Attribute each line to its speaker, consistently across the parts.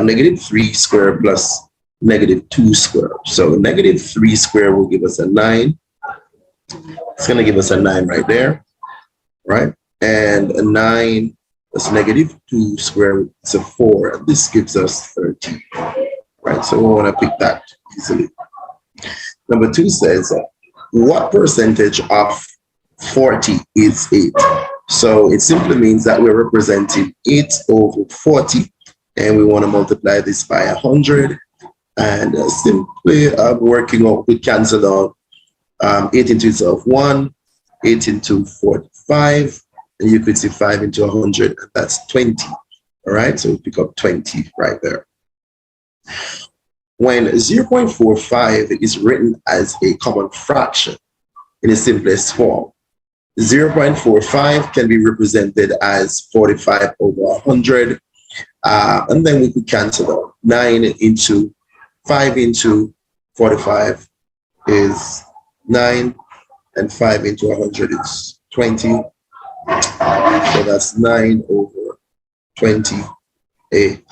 Speaker 1: negative 3 squared plus negative 2 squared. So negative 3 squared will give us a 9. It's going to give us a 9 right there, right? And a 9 plus negative 2 squared is a 4. And this gives us 13, right? So we want to pick that easily. Number 2 says, what percentage of 40 is 8? So it simply means that we're representing 8 over 40, and we want to multiply this by 100. And simply working out, we cancel out 8 into itself 1, 8 into 45, and you could see 5 into 100, and that's 20. All right, so we pick up 20 right there. When 0.45 is written as a common fraction in its simplest form, 0.45 can be represented as 45 over 100, and then we could cancel out 9 into 5 into 45 is 9, and 5 into 100 is 20. So that's 9 over 20a.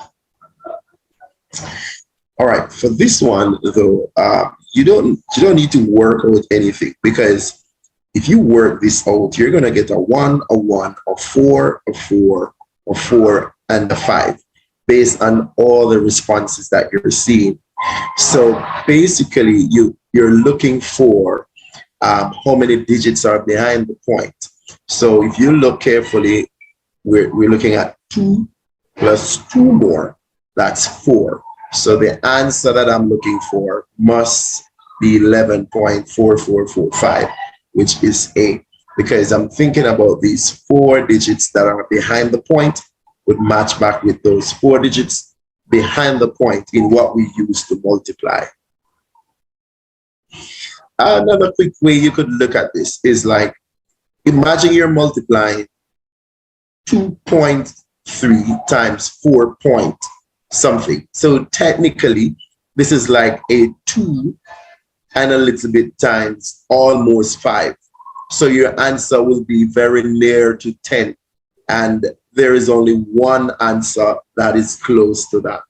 Speaker 1: All right, for this one though, you don't need to work out anything, because if you work this out, you're gonna get a 1, a 1, a 4, a 4, a 4, and a 5, based on all the responses that you're seeing. So basically, you're looking for how many digits are behind the point. So if you look carefully, we're looking at 2 plus 2 more, that's 4. So the answer that I'm looking for must be 11.4445, which is A, because I'm thinking about these 4 digits that are behind the point would match back with those 4 digits behind the point in what we use to multiply. Another quick way you could look at this is like, imagine you're multiplying 2.3 times 4 point something. So technically, this is like a 2 and a little bit times almost 5. So your answer will be very near to 10. And there is only one answer that is close to that.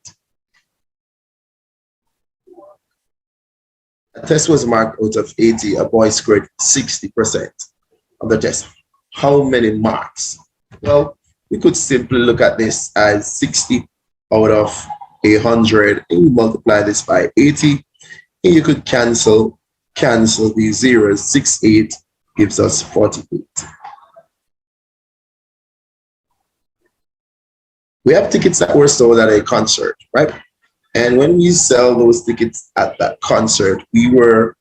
Speaker 1: A test was marked out of 80. A boy scored 60% of the test. How many marks? Well, we could simply look at this as 60 out of 100, and you multiply this by 80, and you could cancel these zeros. 68 gives us 48. We have tickets that were sold at a concert, right? And when we sell those tickets at that concert, we were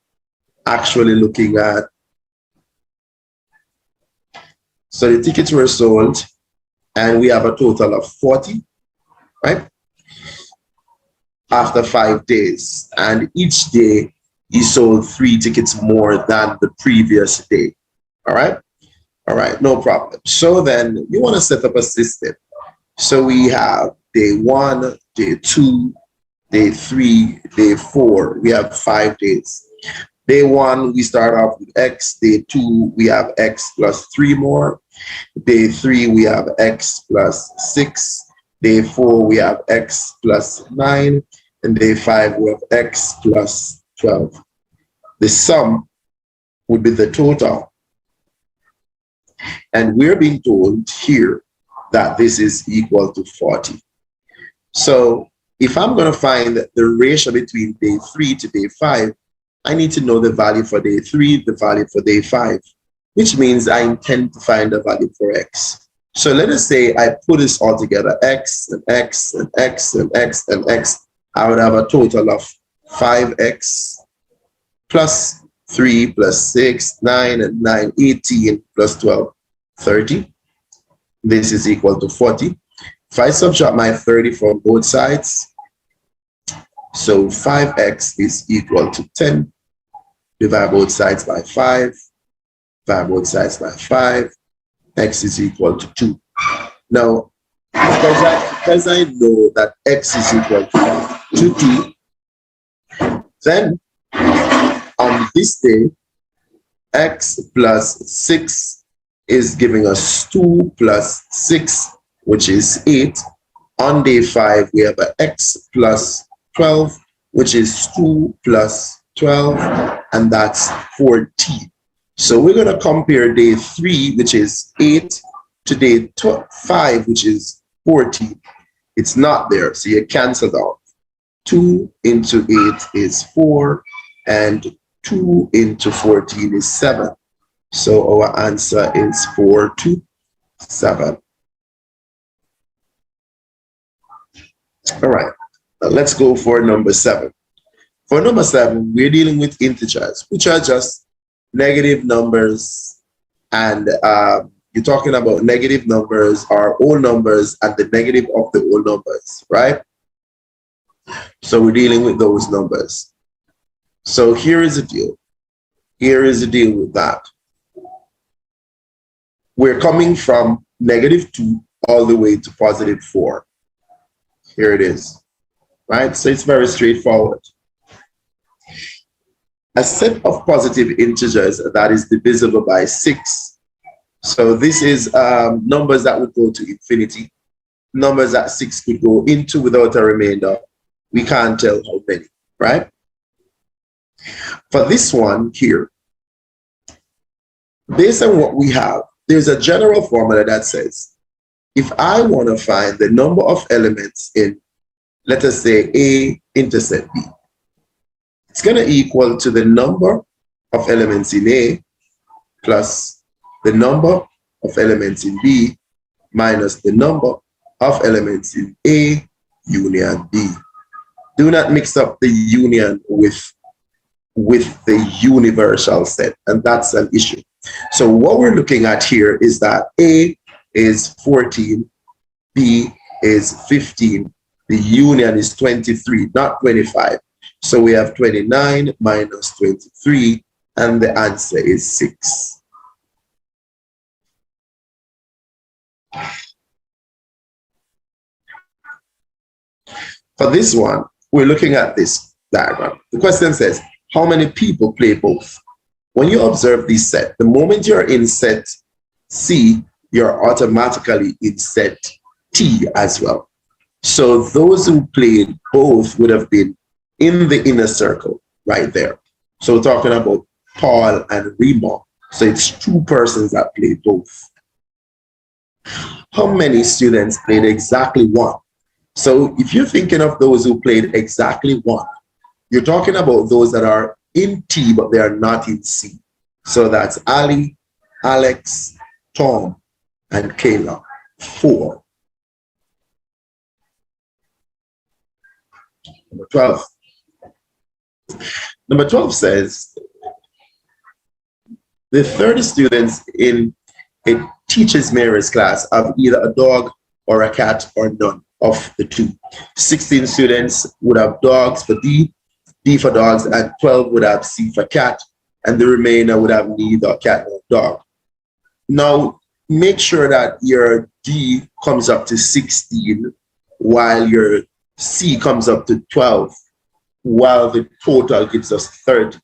Speaker 1: actually looking at, so the tickets were sold, and we have a total of 40, right? After 5 days, and each day he sold 3 tickets more than the previous day. All right, no problem. So then you want to set up a system. So we have day 1, day 2, day 3, day 4. We have 5 days. Day 1, we start off with X. Day 2, we have X plus 3 more. Day 3, we have X plus 6. Day 4, we have X plus 9. And day 5, we have X plus 12. The sum would be the total. And we're being told here that this is equal to 40. So if I'm going to find the ratio between day 3 to day 5, I need to know the value for day 3, the value for day 5, which means I intend to find the value for X. So let us say I put this all together, X and X and X and X and X. I would have a total of 5X plus 3 plus 6, 9 and 9, 18 plus 12, 30. This is equal to 40. If I subtract my 30 from both sides, so 5X is equal to 10. Divide both sides by 5. Divide both sides by 5. X is equal to 2. Now, because I know that X is equal to 2, then on this day, X plus 6 is giving us 2 plus 6, which is 8. On day 5, we have a x plus 12, which is 2 plus 12, and that's 14. So we're going to compare day 3, which is 8, to day 5, which is 14. It's not there, so you cancel out. 2 into 8 is 4, and 2 into 14 is 7. So our answer is 4 to 7. All right, now let's go for number 7. For number 7, we're dealing with integers, which are just negative numbers, and you're talking about negative numbers or whole numbers and the negative of the whole numbers, right? So we're dealing with those numbers. So here is the deal. Here is the deal with that. We're coming from -2 all the way to +4. Here it is, right? So it's very straightforward. A set of positive integers that is divisible by 6. So this is numbers that would go to infinity, numbers that 6 could go into without a remainder. We can't tell how many, right? For this one here, based on what we have, there's a general formula that says, if I want to find the number of elements in, let us say, A intercept B, it's going to equal to the number of elements in A plus the number of elements in B minus the number of elements in A union B. Do not mix up the union with the universal set, and that's an issue. So what we're looking at here is that A is 14, B is 15, the union is 23, not 25. So we have 29 minus 23, and the answer is 6. For this one, we're looking at this diagram. The question says, how many people play both? When you observe this set, the moment you're in set C, you're automatically in set T as well. So those who played both would have been in the inner circle right there. So we're talking about Paul and Rima. So it's 2 persons that played both. How many students played exactly 1? So if you're thinking of those who played exactly 1, you're talking about those that are in T, but they are not in C. So that's Ali, Alex, Tom, and Kayla, 4. Number 12. Number 12 says, the 30 students in a teacher's Mary's class have either a dog or a cat or none of the 2. 16 students would have dogs for D, D for dogs, and 12 would have C for cat, and the remainder would have neither cat nor dog. Now, make sure that your D comes up to 16 while your C comes up to 12, while the total gives us 30.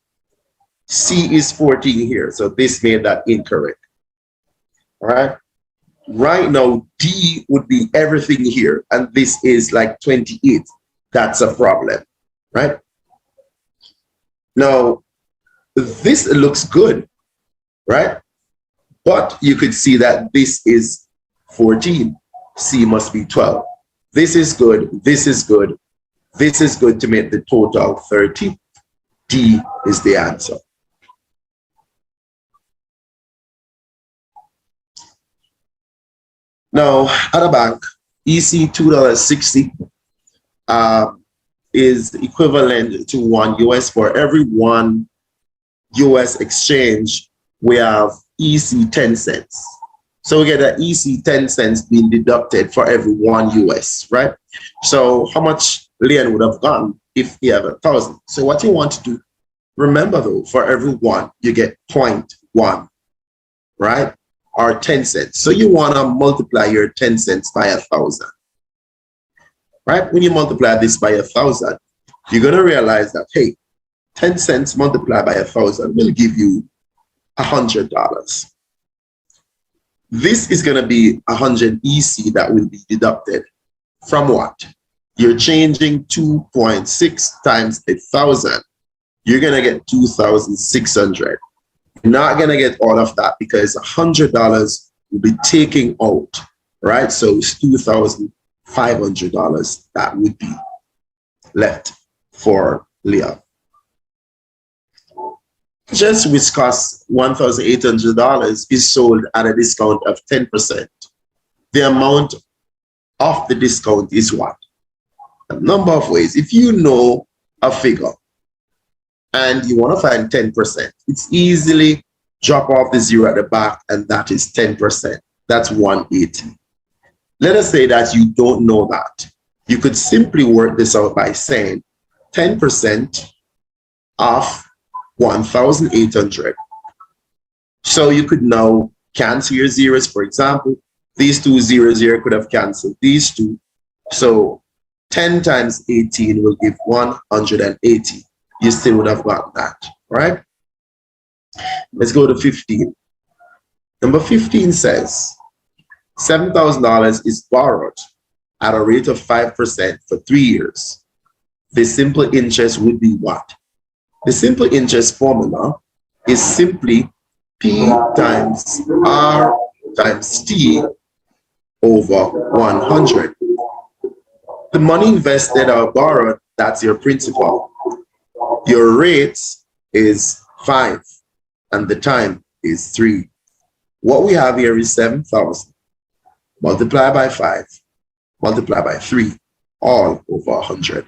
Speaker 1: C is 14 here, so this made that incorrect. All right. Right now, D would be everything here, and this is like 28. That's a problem, right? Now, this looks good, right? But you could see that this is 14. C must be 12. This is good. This is good. This is good to make the total 30. D is the answer. Now, at a bank, EC $2.60 is equivalent to $1 for every $1 exchange. We have EC 10 cents. So we get an EC 10 cents being deducted for every $1, right? So how much Leon would have gotten if he had 1,000? So what you want to do, remember though, for every 1, you get 0.1, right? Or 10 cents. So you want to multiply your 10 cents by 1,000, right? When you multiply this by 1,000, you're going to realize that, hey, 10 cents multiplied by 1,000 will give you $100. This is going to be 100 EC that will be deducted from what? You're changing 2.6 times 1,000. You're going to get 2,600. You're not going to get all of that because $100 will be taking out, right? So it's $2,500 that would be left for Leah. Just which costs $1,800 is sold at a discount of 10%. The amount of the discount is what? A number of ways. If you know a figure and you want to find 10%, it's easily drop off the zero at the back, and that is 10%. That's 180. Let us say that you don't know that. You could simply work this out by saying 10% of 1,800. So you could now cancel your zeros. For example, these two zeros here could have canceled these two. So 10 times 18 will give 180. You still would have gotten that, right? Let's go to 15. Number 15 says $7,000 is borrowed at a rate of 5% for 3 years. The simple interest would be what? The simple interest formula is simply P times R times T over 100. The money invested or borrowed, that's your principal. Your rate is 5 and the time is 3. What we have here is 7,000 multiplied by 5 multiplied by 3 all over 100.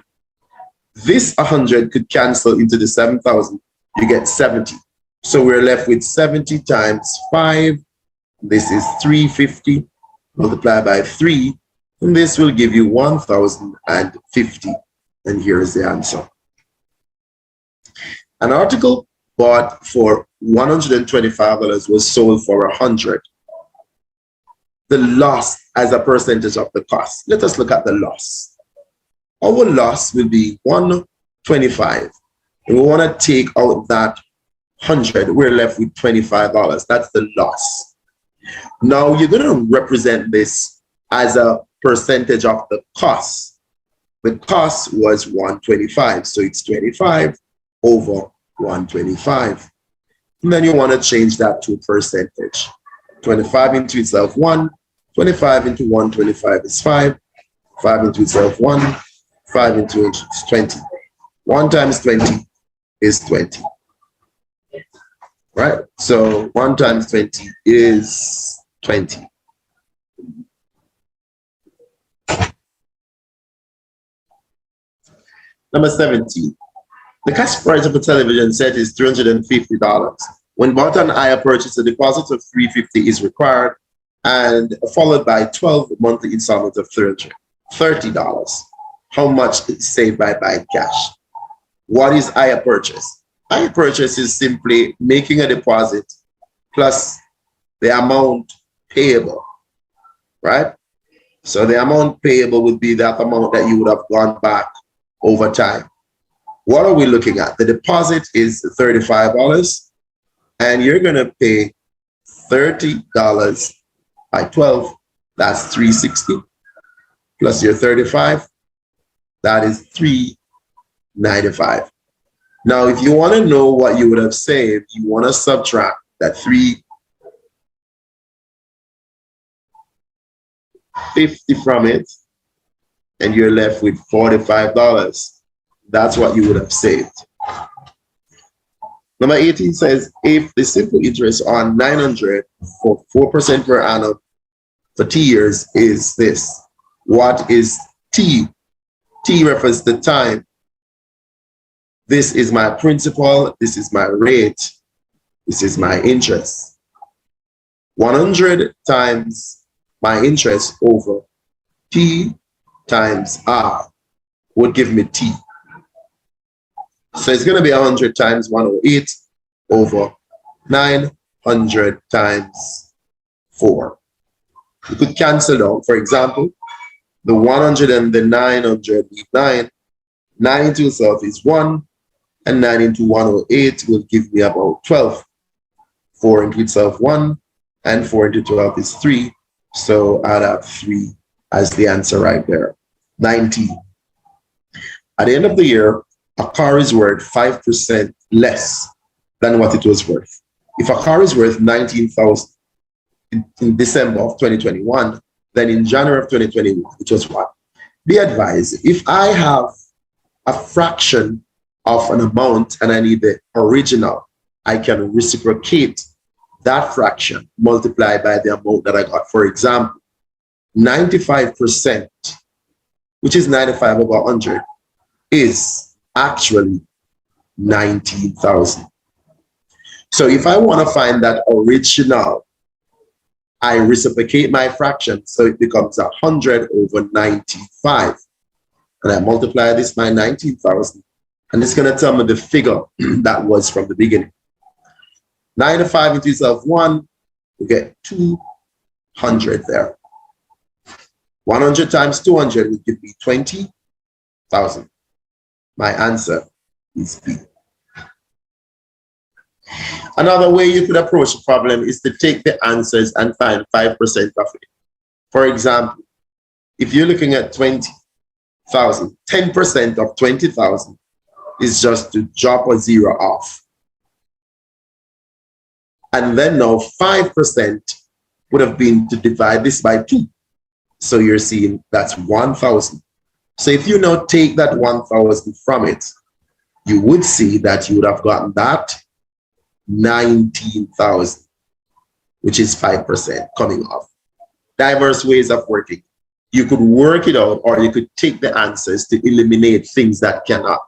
Speaker 1: This 100 could cancel into the 7,000. You get 70. So we're left with 70 times 5. This is 350 multiplied by 3. And this will give you 1,050. And here is the answer. An article bought for $125 was sold for 100. The loss as a percentage of the cost. Let us look at the loss. Our loss will be 125. And we want to take out that 100. We're left with $25. That's the loss. Now you're going to represent this as a percentage of the cost. The cost was 125. So it's 25 over 125. And then you want to change that to a percentage. 25 into itself 1. 25 into 125 is 5. 5 into itself 1. 5 into it is 20. 1 times 20 is 20. Right? So 1 times 20 is 20. Number 17. The cash price of a television set is $350. When bought on hire purchase, a deposit of $350 is required and followed by 12 monthly installments of $30. How much is saved by buying cash? What is hire purchase? Hire purchase is simply making a deposit plus the amount payable, right? So the amount payable would be that amount that you would have gone back over time. What are we looking at? The deposit is $35 and you're going to pay $30 by 12. That's $360 plus your 35. That is $395. Now, if you want to know what you would have saved, you want to subtract that $350 from it, and you're left with $45. That's what you would have saved. Number 18 says, if the simple interest on 900 for 4% per annum for T years is this, what is T? T refers to time. This is my principal, this is my rate, this is my interest. 100 times my interest over P times R would give me T. So it's going to be 100 times 108 over 900 times 4. You could cancel out. For example, the 100 and the 900 leave 9. 9 into itself is 1, and 9 into 108 will give me about 12. 4 into itself 1, and 4 into 12 is 3. So I'd have 3 as the answer right there. 19. At the end of the year, a car is worth 5% less than what it was worth. If a car is worth 19,000 in December of 2021, then in January of 2021, it was what? Be advised, if I have a fraction of an amount and I need the original, I can reciprocate that fraction multiplied by the amount that I got. For example, 95%, which is 95 over 100, is actually 19,000. So if I want to find that original, I reciprocate my fraction, so it becomes 100 over 95. And I multiply this by 19,000, and it's going to tell me the figure that was from the beginning. 95 into itself 1, we get 200 there. 100 times 200 would give me 20,000. My answer is B. Another way you could approach the problem is to take the answers and find 5% of it. For example, if you're looking at 20,000, 10% of 20,000 is just to drop a zero off. And then now 5% would have been to divide this by 2. So you're seeing that's 1,000. So if you now take that 1,000 from it, you would see that you would have gotten that 19,000, which is 5% coming off. Diverse ways of working. You could work it out, or you could take the answers to eliminate things that cannot.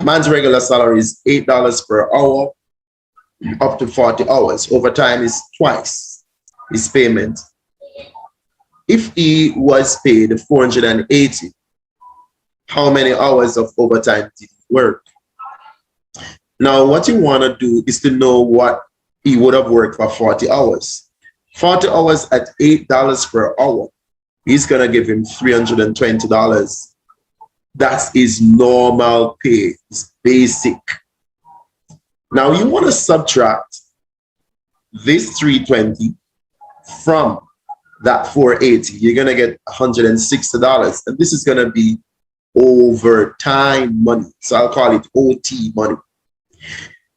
Speaker 1: Man's regular salary is $8 per hour, up to 40 hours. Overtime is twice his payment. If he was paid 480, how many hours of overtime did he work? Now, what you want to do is to know what he would have worked for 40 hours. 40 hours at $8 per hour, he's going to give him $320. That's his normal pay, his basic. Now, you want to subtract this 320 from that 480. You're going to get $160. And this is going to be overtime money. So I'll call it OT money.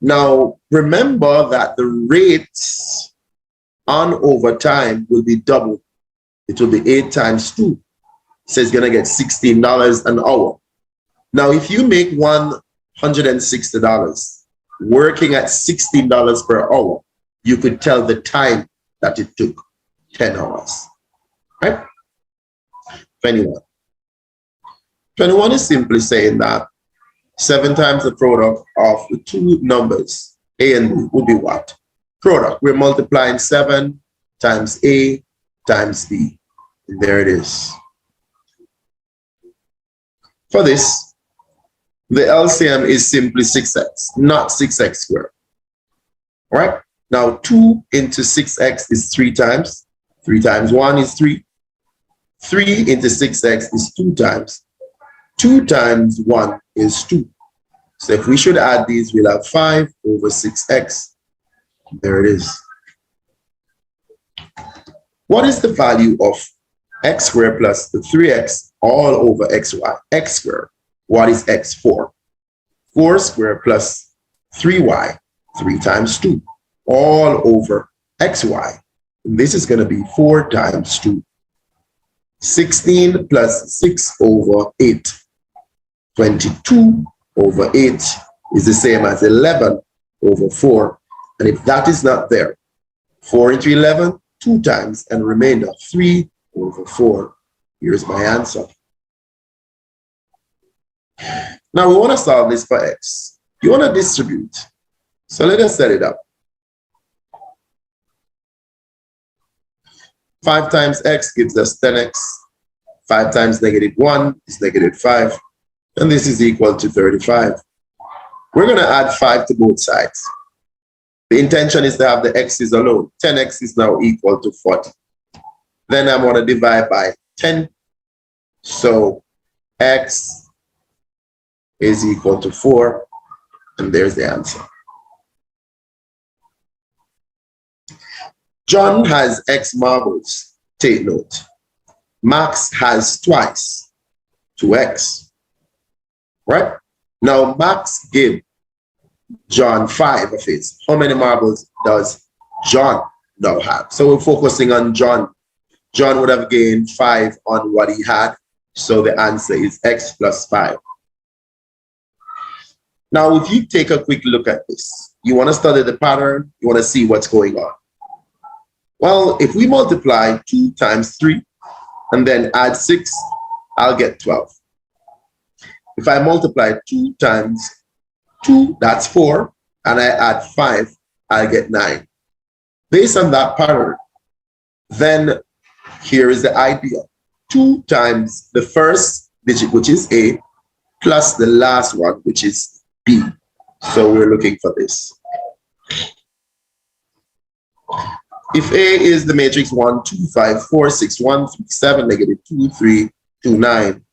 Speaker 1: Now, remember that the rates on overtime will be double. It will be 8 times 2. So it's going to get $16 an hour. Now, if you make $160 working at $16 per hour, you could tell the time that it took, 10 hours. Right? 21. 21 is simply saying that 7 times the product of the two numbers, A and B, would be what? Product. We're multiplying 7 times A times B. And there it is. For this, the LCM is simply 6x, not 6x squared. All right? Now, 2 into 6x is 3 times. 3 times 1 is 3. 3 into 6x is 2 times. 2 times 1 is 2. So if we should add these, we'll have 5 over 6x. There it is. What is the value of x squared plus the 3x all over xy? X squared. What is x? 4. 4 squared plus 3y, 3 times 2, all over xy. And this is going to be 4 times 2. 16 plus 6 over 8. 22 over 8 is the same as 11 over 4. And if that is not there, 4 into 11, 2 times, and remainder 3 over 4. Here's my answer. Now we want to solve this for x. You want to distribute. So let us set it up. 5 times x gives us 10x. 5 times -1 is -5. And this is equal to 35. We're going to add 5 to both sides. The intention is to have the x's alone. 10x is now equal to 40. Then I'm going to divide by 10. So x is equal to 4. And there's the answer. John has X marbles. Take note. Max has twice, 2x, right? Now, Max gave John 5 of his. How many marbles does John now have? So we're focusing on John. John would have gained 5 on what he had. So the answer is x plus 5. Now, if you take a quick look at this, you want to study the pattern, you want to see what's going on. Well, if we multiply 2 times 3 and then add 6, I'll get 12. If I multiply 2 times 2, that's 4, and I add 5, I'll get 9. Based on that pattern, then here is the idea. 2 times the first digit, which is A, plus the last one, which is B. So we're looking for this. If A is the matrix 1, 2, 5, 4, 6, 1, 3, 7, negative 2, 3, 2, 9,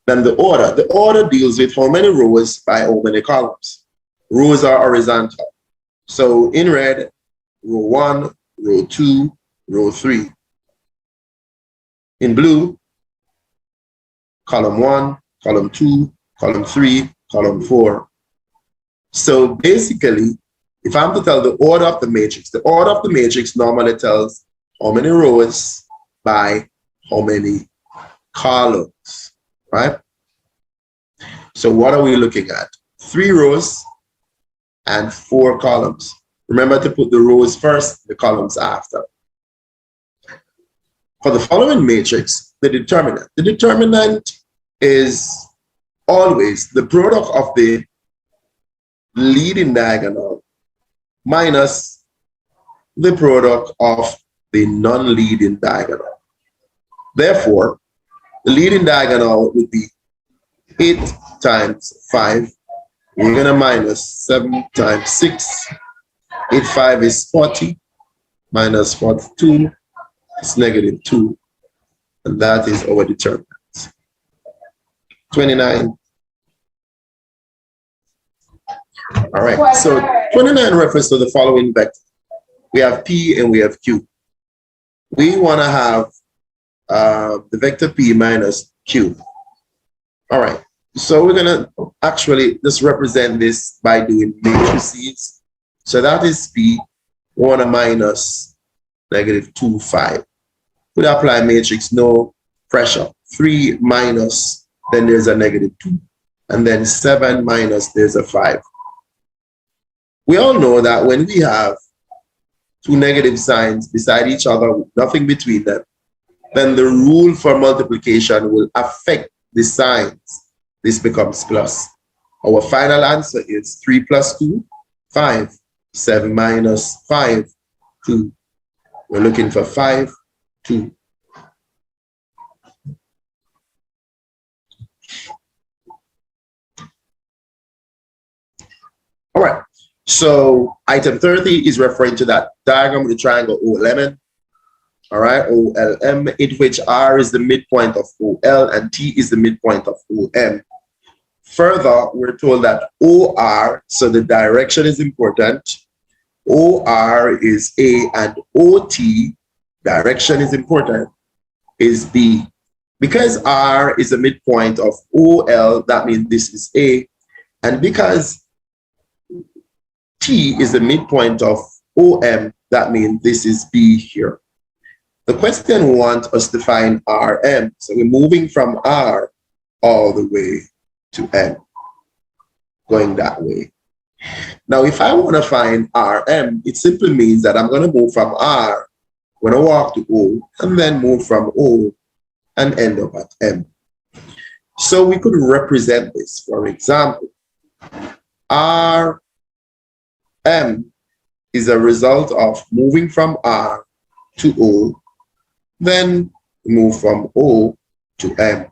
Speaker 1: then the order deals with how many rows by how many columns. Rows are horizontal. So in red, row 1, row 2, row 3. In blue, column 1, column 2, column 3, column 4. So basically, if I'm to tell the order of the matrix normally tells how many rows by how many columns, right? So what are we looking at? 3 rows and 4 columns. Remember to put the rows first, the columns after. For the following matrix, the determinant. The determinant is always the product of the leading diagonal minus the product of the non-leading diagonal. Therefore, the leading diagonal would be 8 times 5. We're going to minus 7 times 6. 8, 5 is 40. Minus 42 is negative 2. And that is our determinant. 29. All right, so 29 refers to the following vector. We have P and we have Q. We want to have the vector P minus Q. All right, so we're going to actually just represent this by doing matrices. So that is P. We want to minus negative 2, 5. We apply matrix, no pressure. 3 minus, then there's a negative 2. And then 7 minus, there's a 5. We all know that when we have 2 negative signs beside each other with nothing between them, then the rule for multiplication will affect the signs. This becomes plus. Our final answer is 3 plus 2, 5. 7 minus 5, 2. We're looking for 5, 2. All right. So item 30 is referring to that diagram with the triangle OLM. All right, OLM, in which R is the midpoint of OL and T is the midpoint of OM. Further, we're told that OR, so the direction is important. OR is A and OT, direction is important, is B. Because R is the midpoint of OL, that means this is A. And because T is the midpoint of OM, that means this is B here. The question wants us to find RM. So we're moving from R all the way to M, going that way. Now, if I want to find RM, it simply means that I'm going to move from R, I'm going to walk to O, and then move from O and end up at M. So we could represent this. For example, RM is a result of moving from R to O, then move from O to M.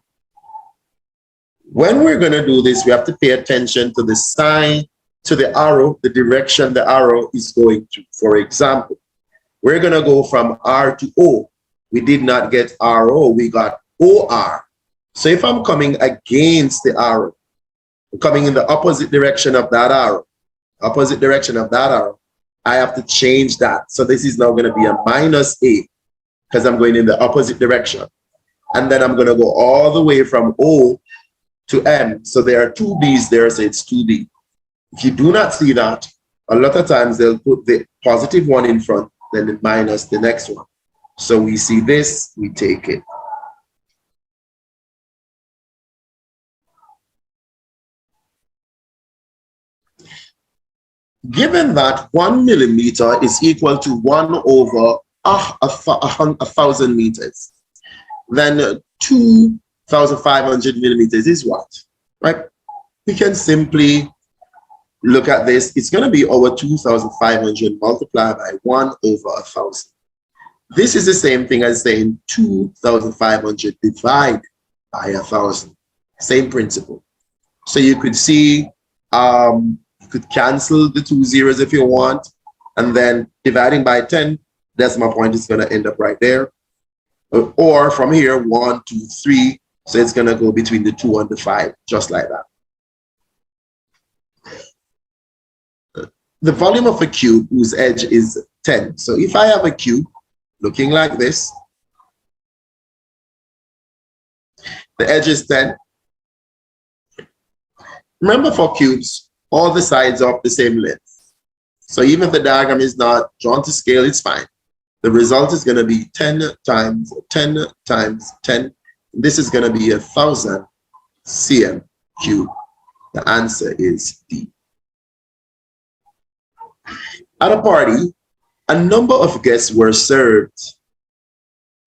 Speaker 1: When we're going to do this, we have to pay attention to the sign, to the arrow, the direction the arrow is going to. For example, we're going to go from R to O. We did not get RO, we got OR. So if I'm coming against the arrow, I'm coming in the opposite direction of that arrow, I have to change that. So this is now going to be a minus A because I'm going in the opposite direction. And then I'm going to go all the way from O to N. So there are two B's there, so it's 2B. If you do not see that, a lot of times they'll put the positive one in front, then the minus the next one. So we see this, we take it. Given that 1 millimeter is equal to 1 over 1,000 meters, then 2,500 millimeters is what? Right? We can simply look at this. It's going to be over 2,500 multiplied by 1 over 1,000. This is the same thing as saying 2,500 divided by 1,000. Same principle. So you could see, you could cancel the 2 zeros if you want, and then dividing by 10, decimal point is going to end up right there. Or from here, 1, 2, 3, so it's going to go between the 2 and the 5, just like that. The volume of a cube whose edge is 10. So if I have a cube looking like this, the edge is 10. Remember, for cubes, all the sides are of the same length. So even if the diagram is not drawn to scale, it's fine. The result is going to be 10 times 10 times 10. This is going to be 1,000 cm cube. The answer is D. At a party, a number of guests were served.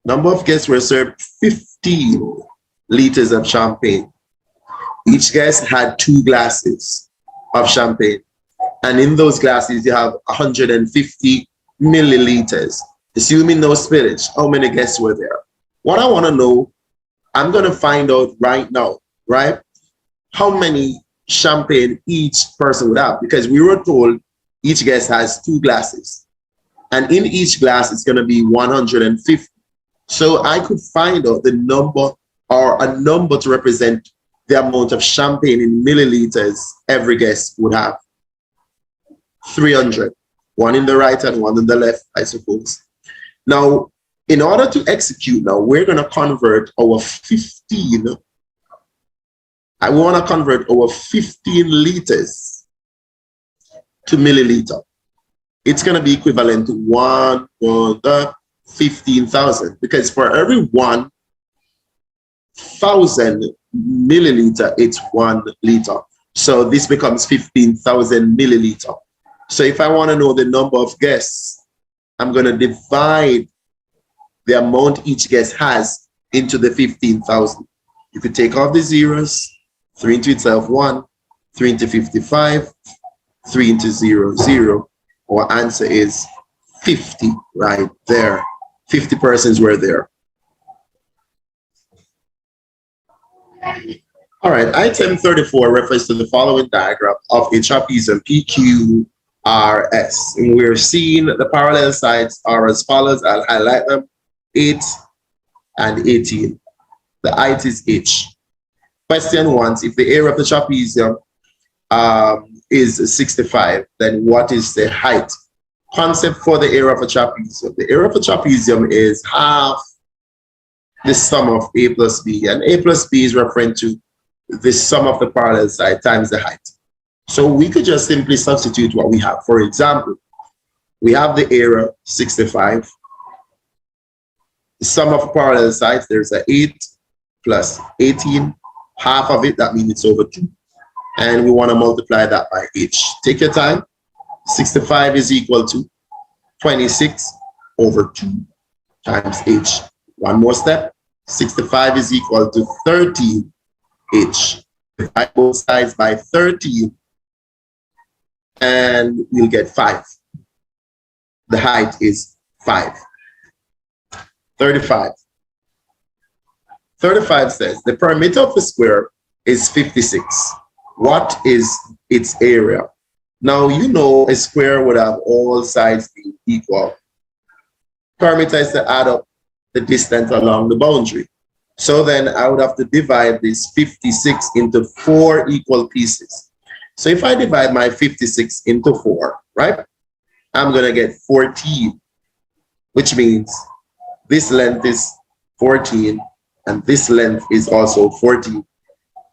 Speaker 1: 15 liters of champagne. Each guest had 2 glasses of champagne. And in those glasses, you have 150 milliliters. Assuming no spillage, how many guests were there? What I want to know, I'm going to find out right now, right? How many champagne each person would have, because we were told each guest has 2 glasses. And in each glass, it's going to be 150. So I could find out the number, or a number to represent the amount of champagne in milliliters every guest would have. 300. One in the right and one in the left, I suppose. Now, in order to execute now, we're going to convert our 15. I want to convert our 15 liters to milliliter. It's going to be equivalent to 1,15,000, because for every 1,000 milliliter, it's 1 liter. So this becomes 15,000 milliliter. So if I want to know the number of guests, I'm going to divide the amount each guest has into the 15,000. You could take off the zeros, 3 into itself 1, 3 into 55, 3 into 0, 0. Our answer is 50 right there. 50 persons were there. All right, item 34 refers to the following diagram of a trapezium PQRS. And we're seeing the parallel sides are as follows. I'll highlight them, 8 and 18. The height is h. Question 1, if the area of the trapezium is 65, then what is the height? Concept for the area of a trapezium. The area of a trapezium is half the sum of a plus b, and a plus b is referring to the sum of the parallel side times the height. So we could just simply substitute what we have. For example, we have the area 65. The sum of parallel sides, there's a 8 plus 18. Half of it, that means it's over 2. And we want to multiply that by h. Take your time. 65 is equal to 26 over 2 times h. One more step. 65 is equal to 13h. Divide both sides by 13 and we'll get 5. The height is 5. 35. 35 says the perimeter of a square is 56. What is its area? Now, you know a square would have all sides being equal. Perimeter is to add up the distance along the boundary. So then I would have to divide this 56 into 4 equal pieces. So if I divide my 56 into 4, right, I'm going to get 14, which means this length is 14 and this length is also 14.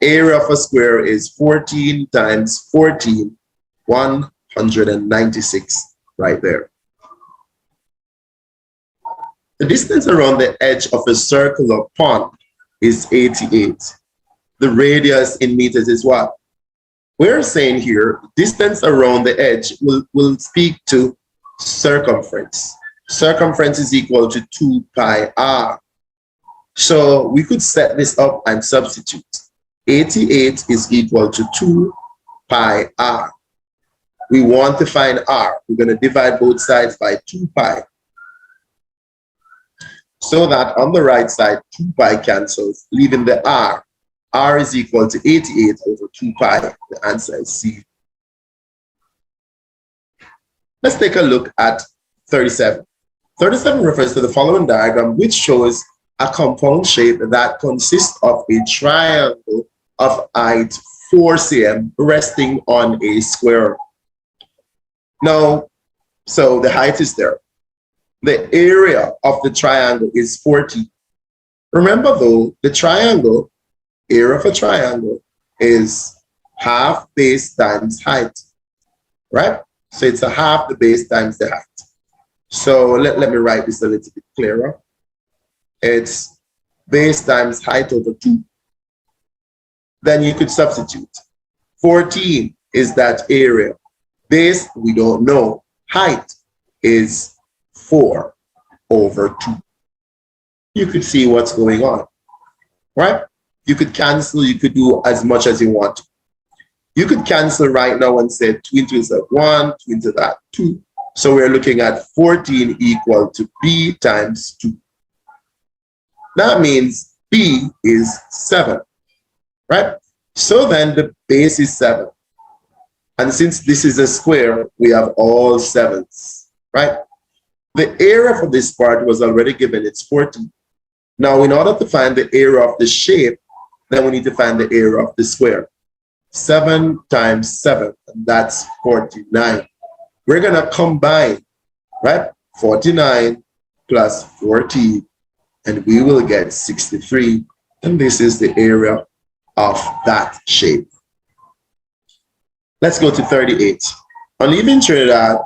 Speaker 1: Area of a square is 14 times 14, 196 right there. The distance around the edge of a circular pond is 88. The radius in meters is what? We're saying here, distance around the edge will speak to circumference. Circumference is equal to 2 pi r. So we could set this up and substitute. 88 is equal to 2 pi r. We want to find r. We're going to divide both sides by 2 pi. So that on the right side, 2 pi cancels, leaving the r. R is equal to 88 over 2 pi. The answer is C. Let's take a look at 37. 37 refers to the following diagram, which shows a compound shape that consists of a triangle of height 4 cm resting on a square. Now, so the height is there. The area of the triangle is 40. Remember though, the triangle, area of a triangle is half base times height, right? So it's a half the base times the height. So let me write this a little bit clearer. It's base times height over 2. Then you could substitute. 14 is that area. Base, we don't know. Height is 4 over 2. You could see what's going on, right? You could cancel, you could do as much as you want. You could cancel right now and say 2 into that 1, 2 into that 2. So we're looking at 14 equal to B times 2. That means B is 7, right? So then the base is 7. And since this is a square, we have all 7s, right? The area for this part was already given, it's 14. Now, in order to find the area of the shape, then we need to find the area of the square. 7 times 7, and that's 49. We're going to combine, right? 49 plus 14, and we will get 63. And this is the area of that shape. Let's go to 38. On leaving Trinidad,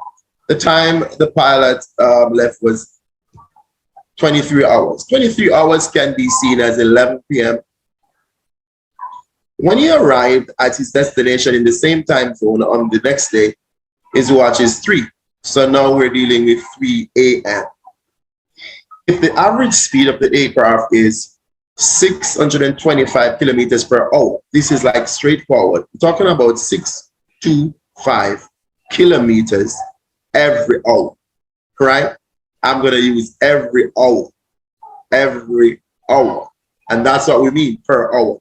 Speaker 1: the time the pilot left was 23 hours. 23 hours can be seen as 11 p.m. When he arrived at his destination in the same time zone on the next day, his watch is 3. So now we're dealing with 3 a.m. If the average speed of the aircraft is 625 kilometers per hour, this is like straightforward. We're talking about 625 kilometers every hour, right? I'm going to use every hour, and that's what we mean, per hour.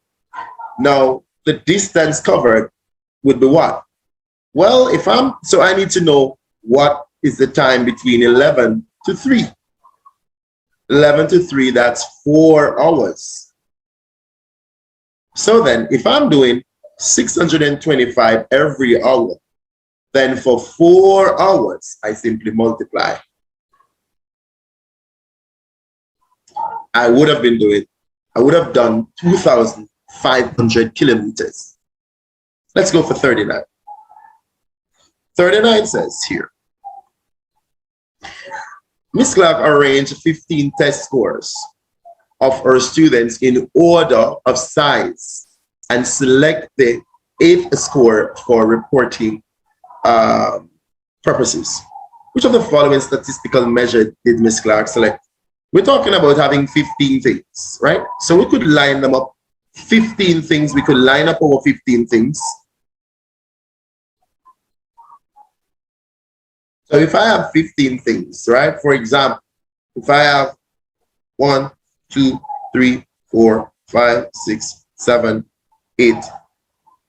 Speaker 1: Now, the distance covered would be what? Well, I need to know what is the time between 11 to 3. 11 to 3, that's 4 hours. So then, if I'm doing 625 every hour, then for 4 hours, I simply multiply. I would have done 2,500 kilometers. Let's go for 39. 39 says here, Miss Clark arranged 15 test scores of her students in order of size and select the 8th score for reporting purposes. Which of the following statistical measure did Miss Clark select? We're talking about having 15 things, right? So we could line them up, 15 things. We could line up over 15 things. So if I have 15 things, right? For example, if I have 1, 2, 3, 4, 5, 6, 7, 8,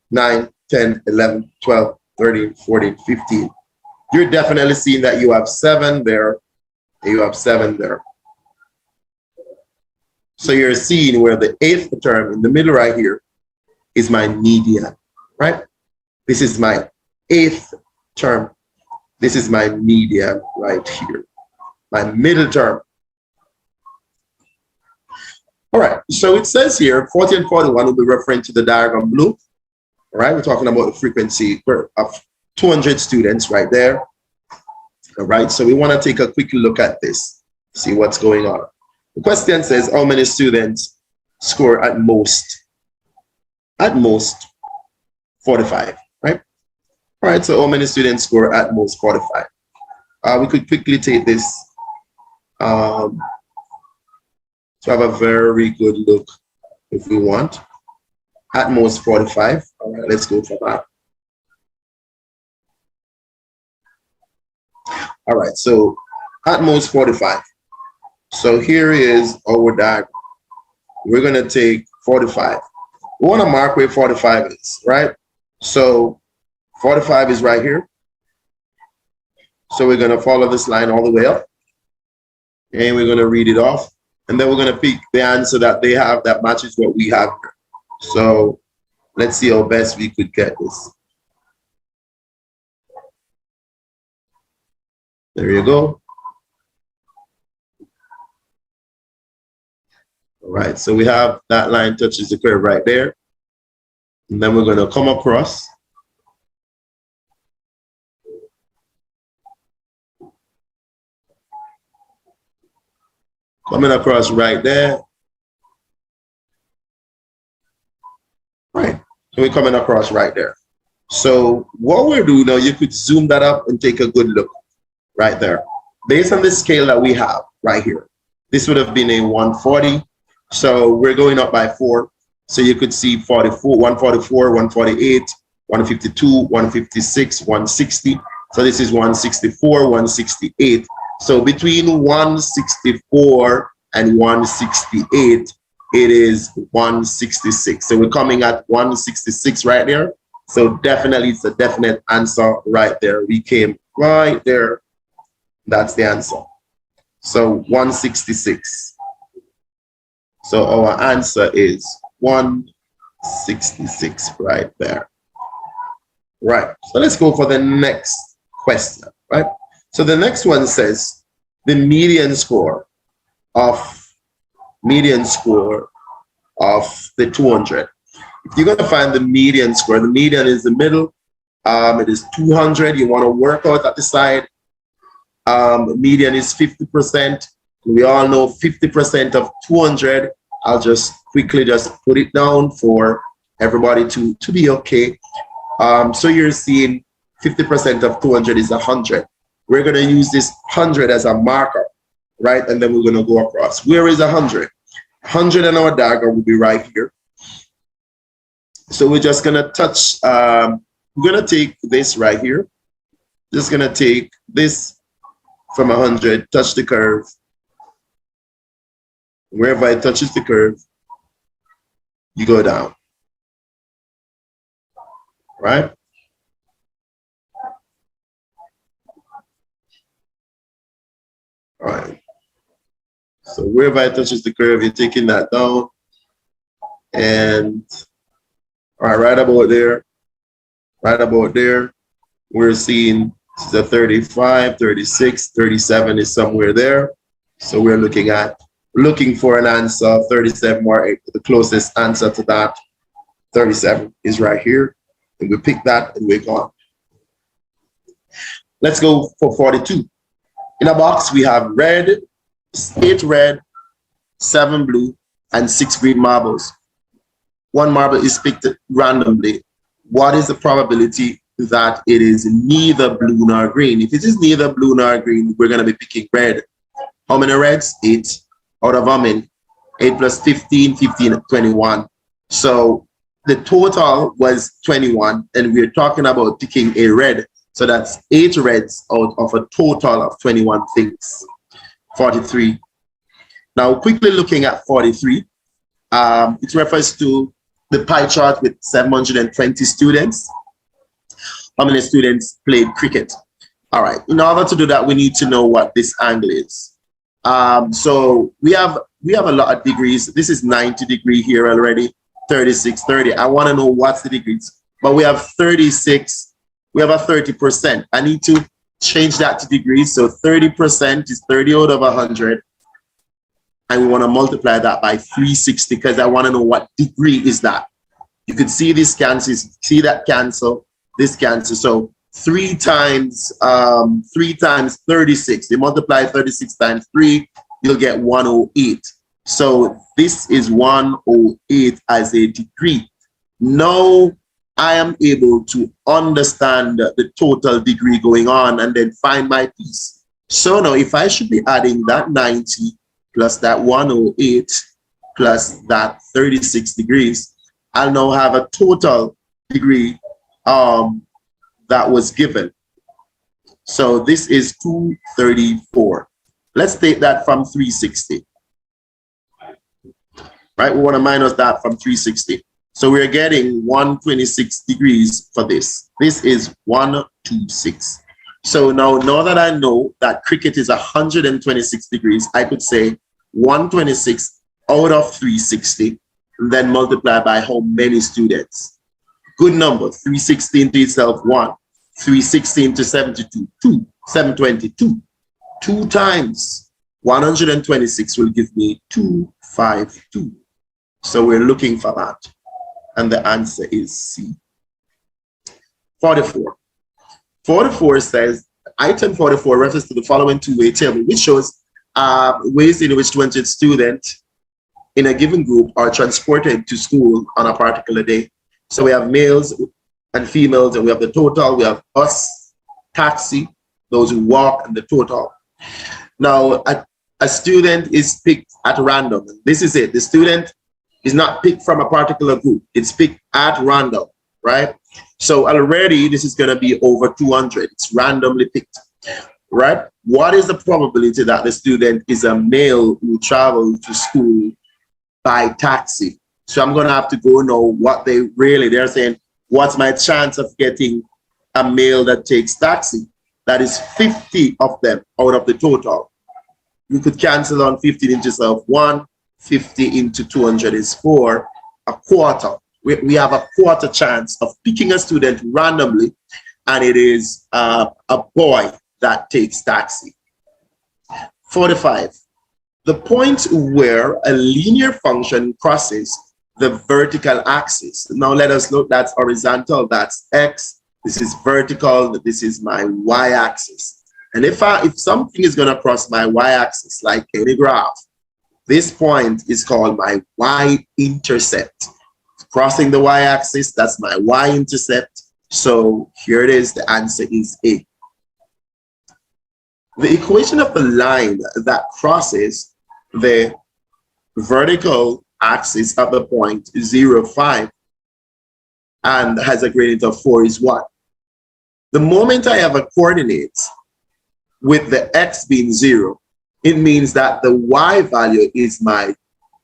Speaker 1: 9, 10, 11, 12, 13, 14, 15. You're definitely seeing that you have 7 there, and you have 7 there. So you're seeing where the 8th term in the middle right here is my median, right? This is my 8th term. This is my median right here, my middle term. All right, so it says here 40 and 41 will be referring to the diagram blue. All right, we're talking about the frequency of 200 students right there. All right, so we want to take a quick look at this, see what's going on. The question says how many students score at most 45, right? All right, so how many students score at most 45? We could quickly take this to have a very good look if we want. At most 45. All right, let's go for that. All right, so at most 45. So here is our diagram. We're going to take 45. We want to mark where 45 is, right? So 45 is right here. So we're going to follow this line all the way up. And we're going to read it off. And then we're going to pick the answer that they have that matches what we have here. So let's see how best we could get this. There you go. All right, so we have that line touches the curve right there. And then we're going to come across. Coming across right there. Right, so we're coming across right there. So what we're doing now, you could zoom that up and take a good look right there. Based on the scale that we have right here, this would have been a 140. So we're going up by 4. So you could see 44, 144, 148, 152, 156, 160. So this is 164, 168. So between 164 and 168, it is 166. So we're coming at 166 right there. So definitely it's a definite answer right there. We came right there. That's the answer. So 166. So our answer is 166 right there. Right. So let's go for the next question, right? So the next one says the median score of the 200. If you're going to find the median score, the median is the middle. It is 200. You want to work out at the side. Median is 50%. We all know 50% of 200. I'll just quickly just put it down for everybody to be okay. So you're seeing 50% of 200 is 100. We're going to use this 100 as a marker, right? And then we're going to go across. Where is 100? 100 in our diagram will be right here. So we're just going to touch, we're going to take this right here. Just going to take this from 100, touch the curve. Wherever it touches the curve, you go down, right? All right. So wherever it touches the curve, you're taking that down. And all right, right about there, we're seeing this is a 35, 36, 37 is somewhere there. So we're looking for an answer, 37 more, the closest answer to that, 37 is right here. And we pick that and we're gone. Let's go for 42. In a box, we have red, 8 red, 7 blue, and 6 green marbles. 1 marble is picked randomly. What is the probability that it is neither blue nor green? If it is neither blue nor green, we're going to be picking red. How many reds? 8. Out of how many? 8 plus 15, 15, 21. So the total was 21, and we're talking about picking a red. So that's 8 reds out of a total of 21 things. 43. Now, quickly looking at 43, it refers to the pie chart with 720 students. How many students played cricket? All right, in order to do that, we need to know what this angle is. So we have a lot of degrees. This is 90 degree here already, 36, 30. I want to know what's the degrees, but we have 36. We have a 30%. I need to change that to degrees. So 30% is 30 out of 100. and we want to multiply that by 360 because I want to know what degree is that. You could see this cancel, see that cancel, this cancel. So 3 times 36. You multiply 36 times 3, you'll get 108. So this is 108 as a degree. Now I am able to understand the total degree going on and then find my piece. So now if I should be adding that 90 plus that 108 plus that 36 degrees, I'll now have a total degree that was given. So this is 234. Let's take that from 360. Right, we want to minus that from 360. So we're getting 126 degrees for this. This is 126. So now that I know that cricket is 126 degrees, I could say 126 out of 360, and then multiply by how many students. Good number, 360 into itself, 1. 360 into 72, 2. 722. 2 times 126 will give me 252. So we're looking for that. And the answer is C. 44. 44 says, item 44 refers to the following two-way table, which shows ways in which 200 students in a given group are transported to school on a particular day. So we have males and females, and we have the total. We have bus, taxi, those who walk, and the total. Now, a student is picked at random. This is it. The student is not picked from a particular group. It's picked at random, right? So already this is going to be over 200. It's randomly picked, right? What is the probability that the student is a male who travels to school by taxi? So I'm going to have to go know what they're saying, what's my chance of getting a male that takes taxi? That is 50 of them out of the total. You could cancel on 50 into yourself. 1, 50 into 200 is 4, a quarter. We have a quarter chance of picking a student randomly, and it is a boy that takes taxi. 45. The point where a linear function crosses the vertical axis. Now let us look, that's horizontal, that's X. This is vertical, this is my Y-axis. And if something is going to cross my Y-axis, like any graph, this point is called my Y-intercept. Crossing the Y-axis, that's my Y-intercept. So here it is, the answer is A. The equation of the line that crosses the vertical axis of the point 0, 5 and has a gradient of 4 is what? The moment I have a coordinate with the X being 0, it means that the Y value is my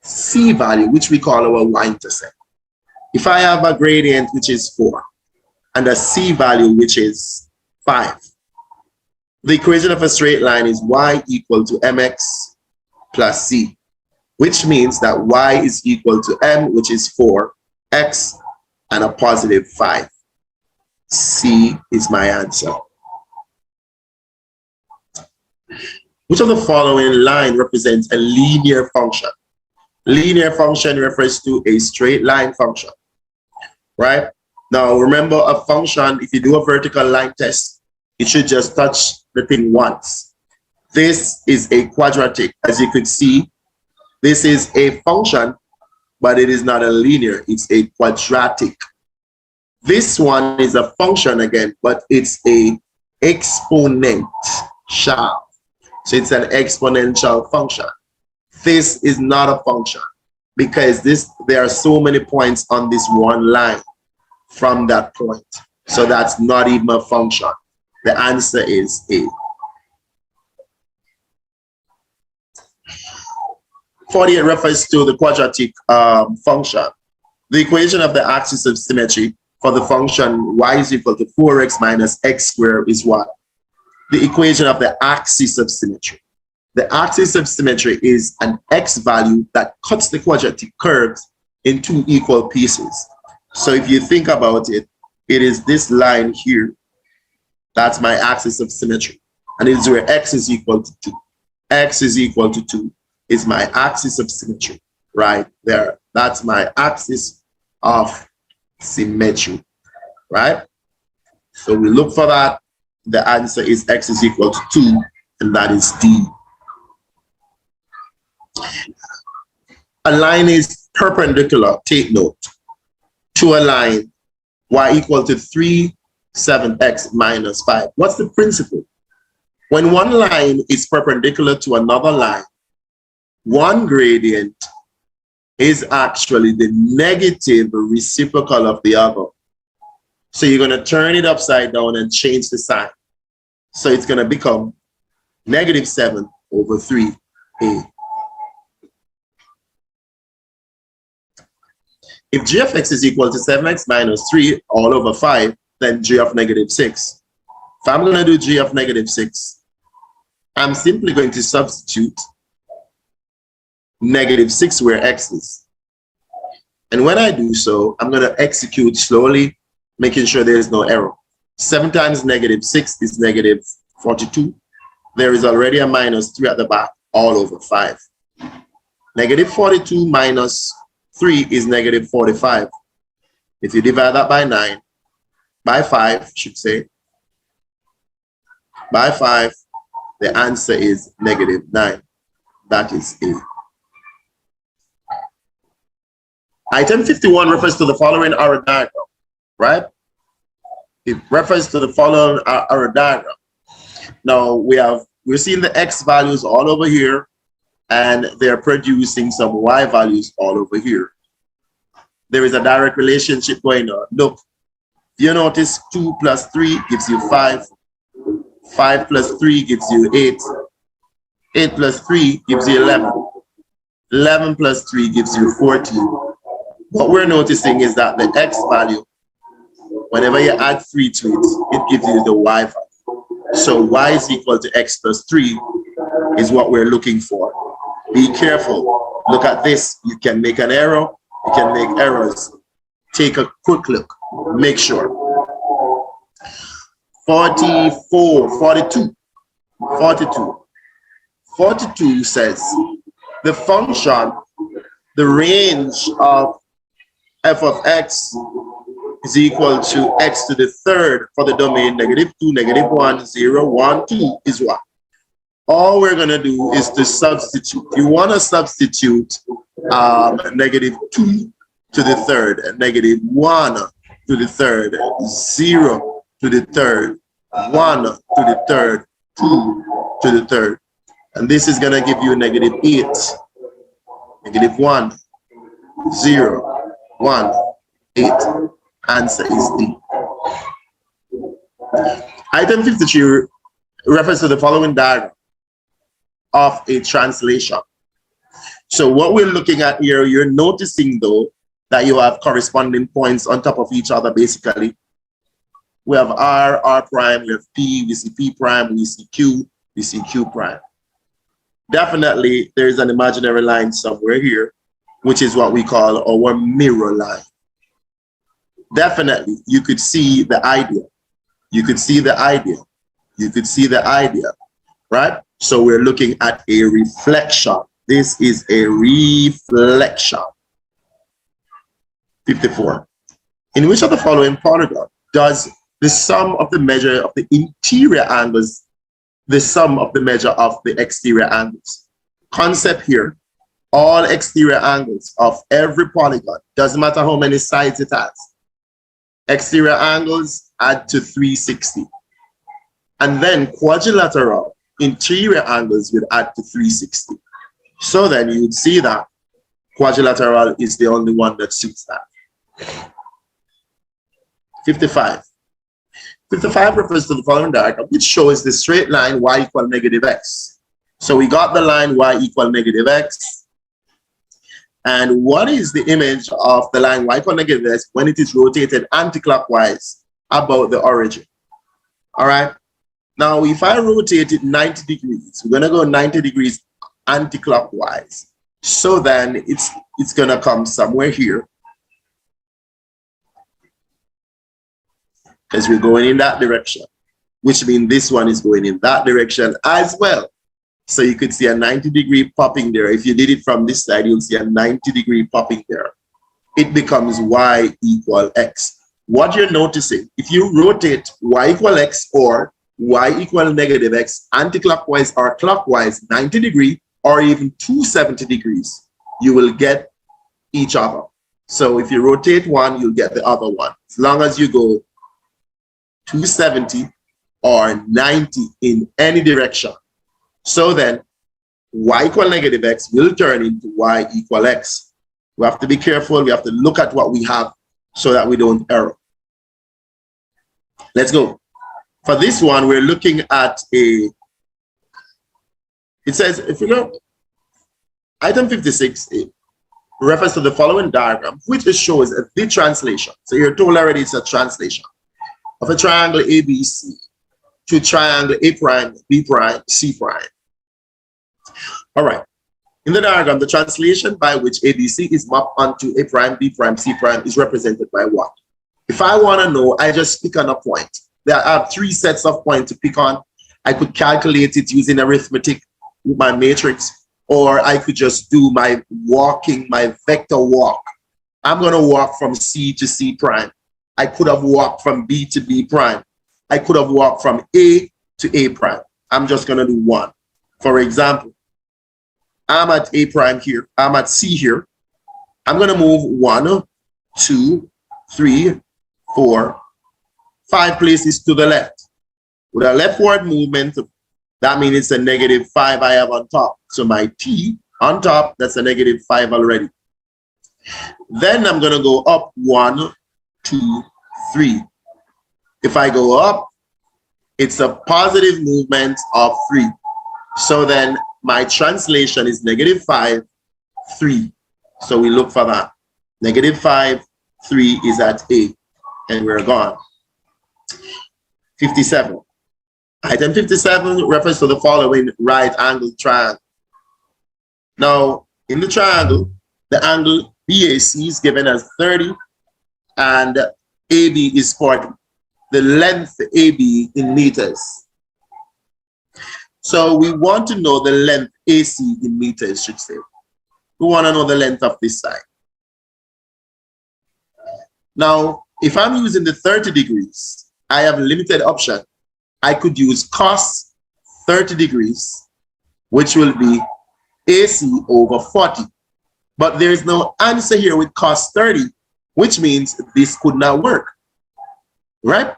Speaker 1: C value, which we call our Y-intercept. If I have a gradient which is 4 and a C value which is 5, the equation of a straight line is Y equal to mx plus C, which means that Y is equal to M, which is 4, X, and a positive 5. C is my answer. Which of the following line represents a linear function? Linear function refers to a straight line function, right? Now, remember a function, if you do a vertical line test, it should just touch the thing once. This is a quadratic. As you could see, this is a function, but it is not a linear, it's a quadratic. This one is a function again, but it's a exponential. So it's an exponential function. This is not a function because there are so many points on this one line from that point. So that's not even a function. The answer is A. 48 refers to the quadratic function. The equation of the axis of symmetry for the function y is equal to 4x minus x squared is what? The equation of the axis of symmetry. The axis of symmetry is an x value that cuts the quadratic curves in 2 equal pieces. So if you think about it, it is this line here. That's my axis of symmetry. And it is where x is equal to 2. X is equal to 2. is my axis of symmetry, right there. That's my axis of symmetry, right? So we look for that. The answer is x is equal to 2, and that is D. A line is perpendicular, take note, to a line y equal to 3, 7x minus 5. What's the principle? When one line is perpendicular to another line, one gradient is actually the negative reciprocal of the other. So you're going to turn it upside down and change the sign. So it's going to become negative 7 over 3a. If g of x is equal to 7x minus 3 all over 5, then g of negative 6. If I'm going to do g of negative 6, I'm simply going to substitute negative 6 where x is. And when I do so, I'm going to execute slowly, making sure there is no error. 7 times negative 6 is negative 42. There is already a minus 3 at the back, all over 5. Negative 42 minus 3 is negative 45. If you divide that by 9, by 5, should say, by 5, the answer is negative 9. That is A. Item 51 refers to the following arrow diagram, right? It refers to the following arrow diagram. Now we're seeing the x values all over here, and they're producing some y values all over here. There is a direct relationship going on. Look, you notice 2 plus 3 gives you 5. 5 plus 3 gives you 8. 8 plus 3 gives you 11. 11 plus 3 gives you 14. What we're noticing is that the x value, whenever you add 3 to it, it gives you the y value. So y is equal to x plus 3 is what we're looking for. Be careful. Look at this. You can make an error. You can make errors. Take a quick look. Make sure. 42. 42 says the function, the range of f of x is equal to x to the third for the domain negative 2, negative 1, 0, 1, 2 is what? All we're going to do is to substitute. You want to substitute negative 2 to the third, negative 1 to the third, 0 to the third, 1 to the third, 2 to the third. And this is going to give you negative 8, negative 1, 0, 1, 8. Answer is D. Item 53 refers to the following diagram of a translation. So what we're looking at here, you're noticing though that you have corresponding points on top of each other basically. We have R, R prime, we have P, we see P prime, we see Q, we see Q prime. Definitely there is an imaginary line somewhere here, which is what we call our mirror line. Definitely you could see the idea. You could see the idea. You could see the idea, right? So we're looking at a reflection. This is a reflection. 54. In which of the following polygon does the sum of the measure of the interior angles, the sum of the measure of the exterior angles? Concept here, all exterior angles of every polygon, doesn't matter how many sides it has. Exterior angles add to 360. And then quadrilateral interior angles will add to 360. So then you would see that quadrilateral is the only one that suits that. 55. 55 refers to the following diagram, which shows the straight line y equal negative x. So we got the line y equal negative x. And what is the image of the line y equal negative x when it is rotated anti-clockwise about the origin? All right. Now, if I rotate it 90 degrees, we're going to go 90 degrees anti-clockwise. So then it's going to come somewhere here, because we're going in that direction, which means this one is going in that direction as well. So you could see a 90-degree popping there. If you did it from this side, you'll see a 90-degree popping there. It becomes y equal x. What you're noticing, if you rotate y equal x or y equal negative x anti-clockwise or clockwise 90 degree or even 270 degrees, you will get each other. So if you rotate one, you'll get the other one. As long as you go 270 or 90 in any direction. So then y equal negative x will turn into y equal x. We have to be careful. We have to look at what we have so that we don't error. Let's go. For this one, we're looking at it says, if you look, item 56, it refers to the following diagram, which shows the translation. So you're told already it's a translation of a triangle ABC to triangle A prime, B prime, C prime. All right. In the diagram, the translation by which ABC is mapped onto A prime, B prime, C prime is represented by what? If I want to know, I just pick on a point. There are 3 sets of points to pick on. I could calculate it using arithmetic with my matrix, or I could just do my walking, my vector walk. I'm going to walk from C to C prime. I could have walked from B to B prime. I could have walked from A to A prime. I'm just going to do one. For example, I'm at A prime here. I'm at C here. I'm going to move 1, 2, 3, 4, 5 places to the left. With a leftward movement, that means it's a -5 I have on top. So my T on top, that's a -5 already. Then I'm going to go up 1, 2, 3. If I go up, it's a positive movement of 3. So then my translation is -5, 3. So we look for that. -5, 3 is at A, and we're gone. 57. Item 57 refers to the following right angle triangle. Now, in the triangle, the angle BAC is given as 30 and AB is 40. The length AB in meters. So we want to know the length AC in meters, should say. We want to know the length of this side. Now, if I'm using the 30 degrees, I have a limited option. I could use cos 30 degrees, which will be AC over 40. But there's no answer here with cos 30, which means this could not work, right?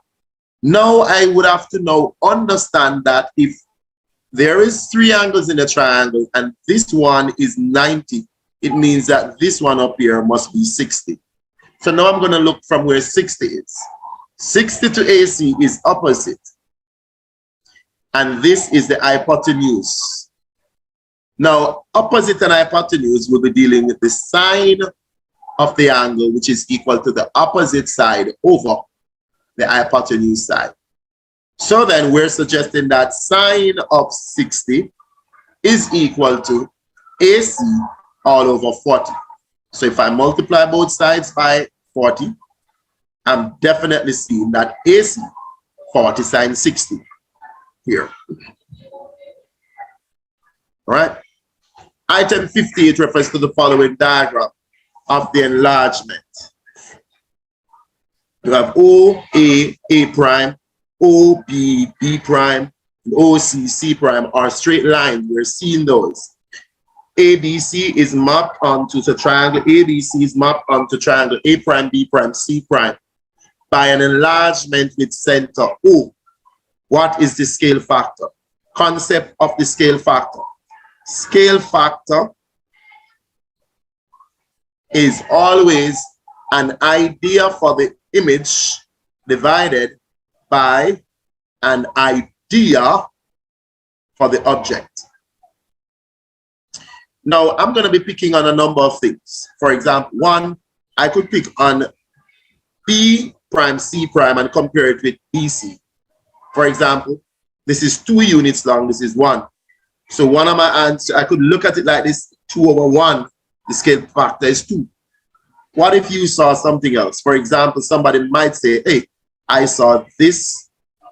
Speaker 1: Now I would have to now understand that if there is 3 angles in a triangle and this one is 90, it means that this one up here must be 60. So now I'm going to look from where 60 is. 60 to AC is opposite. And this is the hypotenuse. Now, opposite and hypotenuse will be dealing with the sine of the angle, which is equal to the opposite side over the hypotenuse side. So then we're suggesting that sine of 60 is equal to AC all over 40. So if I multiply both sides by 40, I'm definitely seeing that AC 40 sine 60 here. All right. Item 58 refers to the following diagram of the enlargement. You have O, A prime, O, B prime, and O, C prime are straight lines. We're seeing those. ABC is mapped onto the triangle. ABC is mapped onto triangle A prime, B prime, C prime by an enlargement with center O. What is the scale factor? Concept of the scale factor. Scale factor is always an idea for the image divided by an idea for the object. Now, I'm going to be picking on a number of things. For example, 1, I could pick on B prime, C prime, and compare it with BC. For example, this is 2 units long, this is 1. So one of my answers, I could look at it like this, 2 over 1, the scale factor is 2. What if you saw something else? For example, somebody might say, hey, I saw this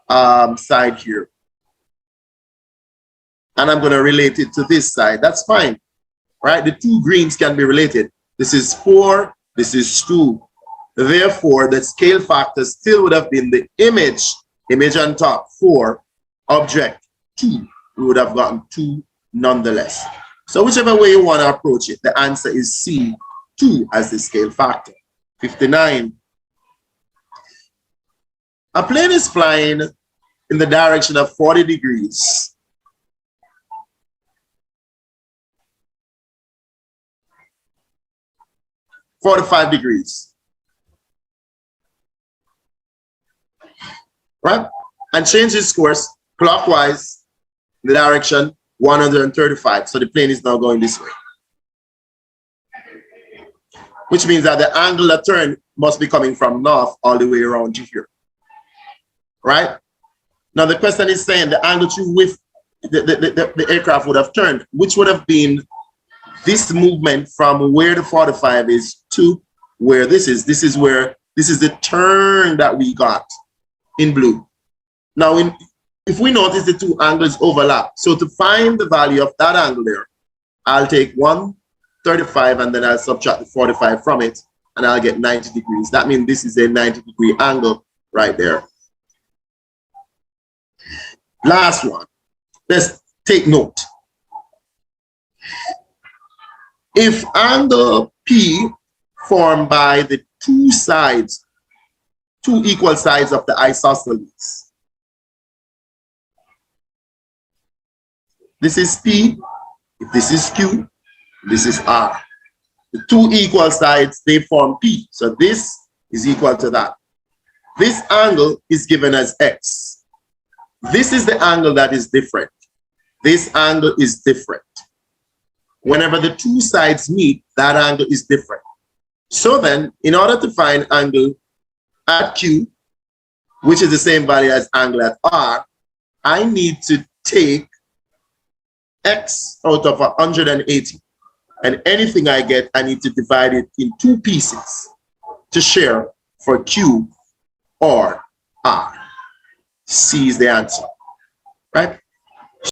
Speaker 1: side here. and I'm going to relate it to this side. That's fine, right? The two greens can be related. This is 4, this is 2. Therefore, the scale factor still would have been the image on top, 4, object, 2. We would have gotten 2 nonetheless. So whichever way you want to approach it, the answer is C, 2 as the scale factor. 59. A plane is flying in the direction of 40 degrees. $45 degrees. Right? And change its course clockwise in the direction 135. So the plane is now going this way. Which means that the angle of turn must be coming from north all the way around to here. Right? Now the question is saying the angle to which the aircraft would have turned, which would have been this movement from where the 45 is to where this is. This is the turn that we got in blue. Now, if we notice the two angles overlap, so to find the value of that angle there, I'll take 135 and then I'll subtract the 45 from it and I'll get 90 degrees. That means this is a 90-degree angle right there. Last one. Let's take note. If angle P formed by the two equal sides of the isosceles, this is P, if this is Q, this is R. The two equal sides, they form P. So this is equal to that. This angle is given as X. This is the angle that is different. This angle is different. Whenever the two sides meet, that angle is different. So then, in order to find angle at Q, which is the same value as angle at R, I need to take X out of 180. And anything I get, I need to divide it in 2 pieces to share for Q or R. C is the answer, right?